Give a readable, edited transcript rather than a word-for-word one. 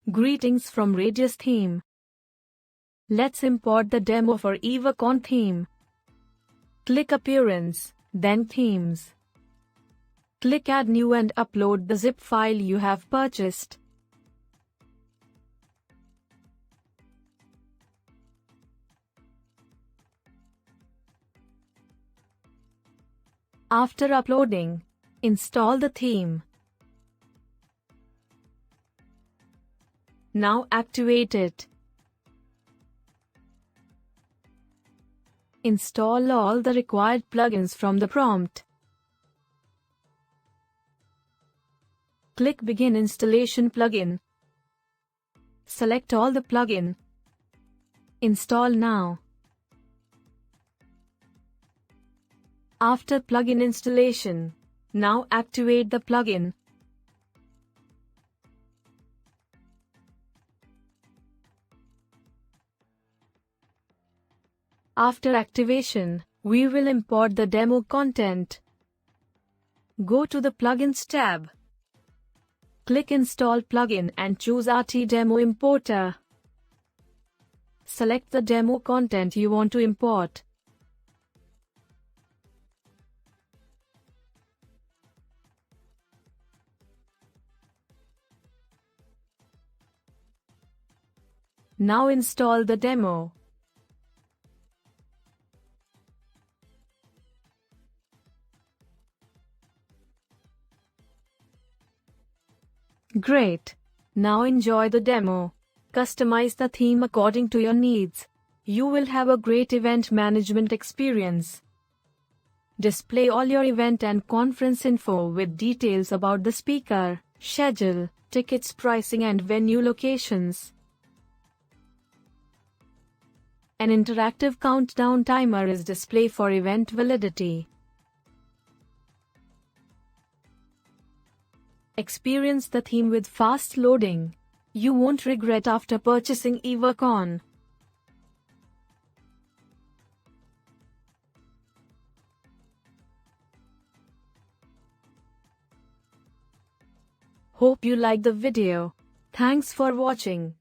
Greetings from Radius Theme. Let's import the demo for Evacon theme. Click Appearance, then Themes. Click Add New and upload the zip file you have purchased. After uploading, install the theme. Now activate it. Install all the required plugins from the prompt. Click Begin Installation Plugin. Select all the plugin. Install now. After plugin installation, now activate the plugin. After activation, we will import the demo content. Go to the Plugins tab. Click Install Plugin and choose RT Demo Importer. Select the demo content you want to import. Now install the demo. Great! Now enjoy the demo. Customize the theme according to your needs. You will have a great event management experience. Display all your event and conference info with details about the speaker, schedule, tickets pricing and venue locations. An interactive countdown timer is displayed for event validity. Experience the theme with fast loading. You won't regret after purchasing Evacon. Hope you like the video. Thanks for watching.